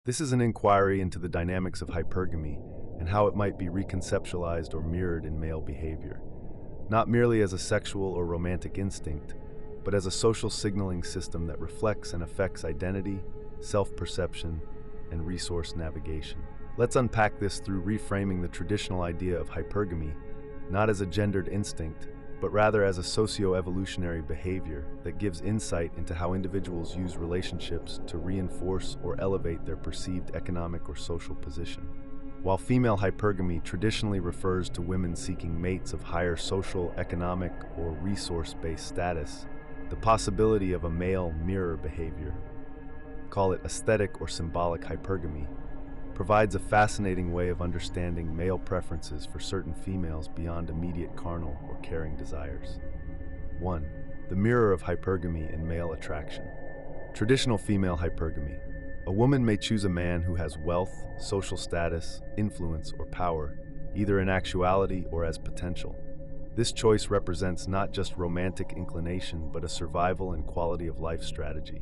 This is an inquiry into the dynamics of hypergamy and how it might be reconceptualized or mirrored in male behavior, not merely as a sexual or romantic instinct, but as a social signaling system that reflects and affects identity, self-perception, and resource navigation. Let's unpack this through reframing the traditional idea of hypergamy, not as a gendered instinct, but rather as a socio-evolutionary behavior that gives insight into how individuals use relationships to reinforce or elevate their perceived economic or social position. While female hypergamy traditionally refers to women seeking mates of higher social, economic, or resource-based status, the possibility of a male mirror behavior, call it aesthetic or symbolic hypergamy, provides a fascinating way of understanding male preferences for certain females beyond immediate carnal or caring desires. 1. The mirror of hypergamy in male attraction. Traditional female hypergamy. A woman may choose a man who has wealth, social status, influence, or power, either in actuality or as potential. This choice represents not just romantic inclination, but a survival and quality of life strategy.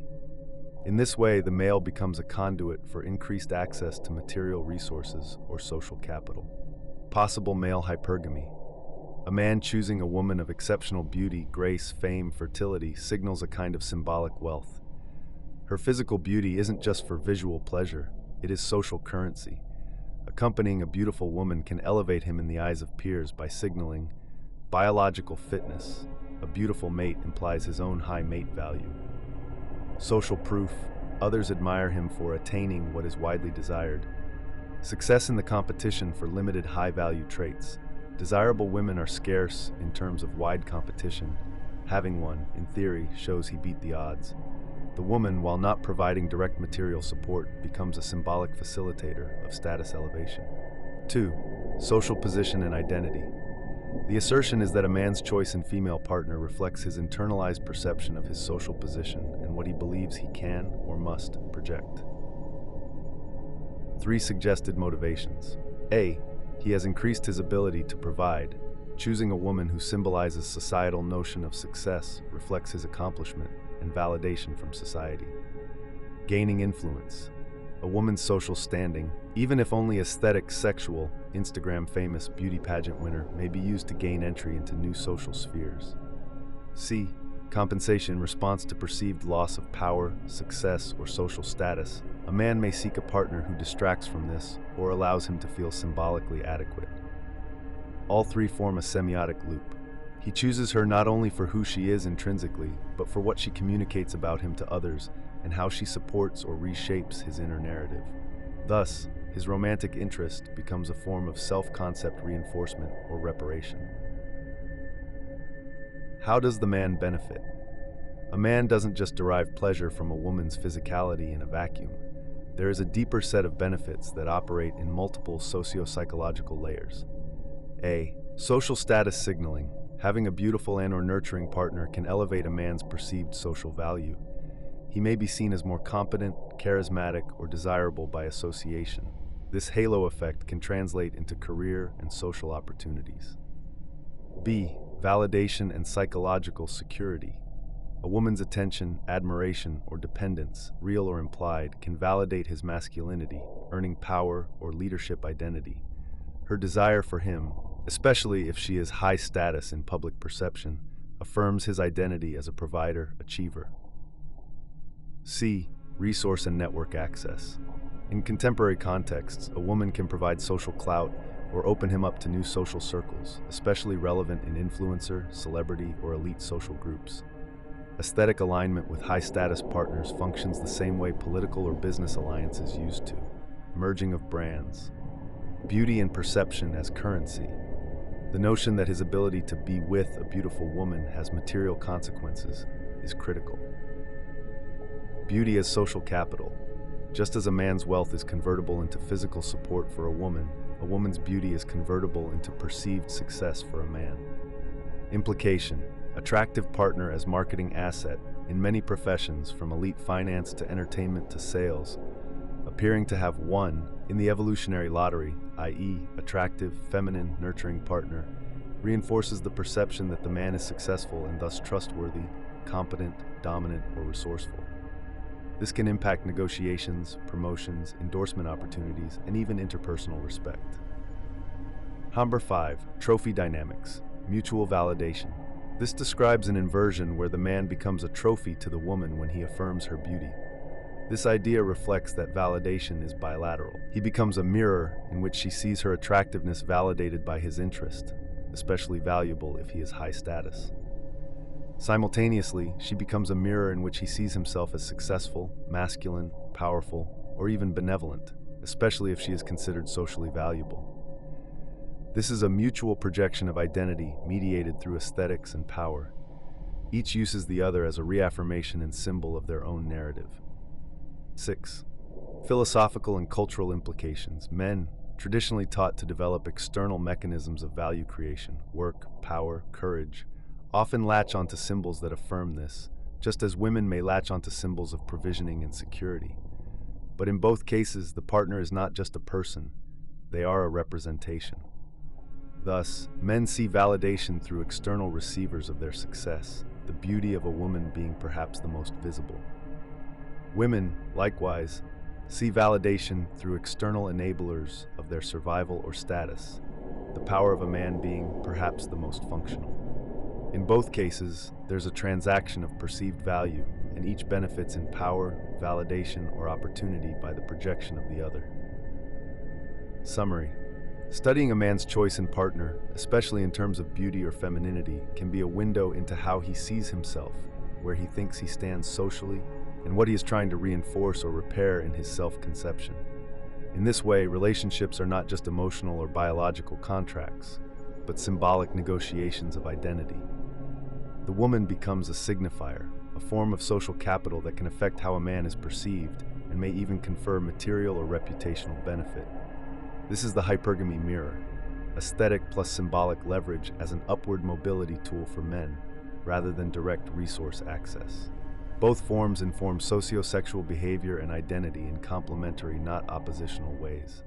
In this way, the male becomes a conduit for increased access to material resources or social capital. Possible male hypergamy. A man choosing a woman of exceptional beauty, grace, fame, fertility signals a kind of symbolic wealth. Her physical beauty isn't just for visual pleasure, it is social currency. Accompanying a beautiful woman can elevate him in the eyes of peers by signaling biological fitness. A beautiful mate implies his own high mate value. Social proof. Others admire him for attaining what is widely desired. Success in the competition for limited high-value traits. Desirable women are scarce in terms of wide competition. Having one, in theory, shows he beat the odds. The woman, while not providing direct material support, becomes a symbolic facilitator of status elevation. 2. Social position and identity. The assertion is that a man's choice in female partner reflects his internalized perception of his social position and what he believes he can or must project. 3 suggested motivations. A. He has increased his ability to provide. Choosing a woman who symbolizes societal notion of success reflects his accomplishment and validation from society. Gaining influence. A woman's social standing, even if only aesthetic, sexual, Instagram-famous beauty pageant winner, may be used to gain entry into new social spheres. C. Compensation in response to perceived loss of power, success, or social status. A man may seek a partner who distracts from this or allows him to feel symbolically adequate. All 3 form a semiotic loop. He chooses her not only for who she is intrinsically, but for what she communicates about him to others and how she supports or reshapes his inner narrative. Thus, his romantic interest becomes a form of self-concept reinforcement or reparation. How does the man benefit? A man doesn't just derive pleasure from a woman's physicality in a vacuum. There is a deeper set of benefits that operate in multiple socio-psychological layers. A. Social status signaling. Having a beautiful and/or nurturing partner can elevate a man's perceived social value. He may be seen as more competent, charismatic, or desirable by association. This halo effect can translate into career and social opportunities. B. Validation and psychological security. A woman's attention, admiration, or dependence, real or implied, can validate his masculinity, earning power or leadership identity. Her desire for him, especially if she is high status in public perception, affirms his identity as a provider, achiever. C. Resource and network access. In contemporary contexts, a woman can provide social clout or open him up to new social circles, especially relevant in influencer, celebrity, or elite social groups. Aesthetic alignment with high-status partners functions the same way political or business alliances used to. Merging of brands. Beauty and perception as currency. The notion that his ability to be with a beautiful woman has material consequences is critical. Beauty as social capital. Just as a man's wealth is convertible into physical support for a woman's beauty is convertible into perceived success for a man. Implication: attractive partner as marketing asset in many professions, from elite finance to entertainment to sales, appearing to have won in the evolutionary lottery, i.e., attractive, feminine, nurturing partner, reinforces the perception that the man is successful and thus trustworthy, competent, dominant, or resourceful. This can impact negotiations, promotions, endorsement opportunities, and even interpersonal respect. Number 5. Trophy dynamics. Mutual validation. This describes an inversion where the man becomes a trophy to the woman when he affirms her beauty. This idea reflects that validation is bilateral. He becomes a mirror in which she sees her attractiveness validated by his interest, especially valuable if he is high status. Simultaneously, she becomes a mirror in which he sees himself as successful, masculine, powerful, or even benevolent, especially if she is considered socially valuable. This is a mutual projection of identity mediated through aesthetics and power. Each uses the other as a reaffirmation and symbol of their own narrative. 6. Philosophical and cultural implications. Men, traditionally taught to develop external mechanisms of value creation, work, power, courage, often latch onto symbols that affirm this, just as women may latch onto symbols of provisioning and security. But in both cases, the partner is not just a person, they are a representation. Thus, men see validation through external receivers of their success, the beauty of a woman being perhaps the most visible. Women, likewise, see validation through external enablers of their survival or status, the power of a man being perhaps the most functional. In both cases, there's a transaction of perceived value, and each benefits in power, validation, or opportunity by the projection of the other. Summary. Studying a man's choice in partner, especially in terms of beauty or femininity, can be a window into how he sees himself, where he thinks he stands socially, and what he is trying to reinforce or repair in his self-conception. In this way, relationships are not just emotional or biological contracts, but symbolic negotiations of identity. The woman becomes a signifier, a form of social capital that can affect how a man is perceived and may even confer material or reputational benefit. This is the hypergamy mirror, aesthetic plus symbolic leverage as an upward mobility tool for men, rather than direct resource access. Both forms inform sociosexual behavior and identity in complementary, not oppositional ways.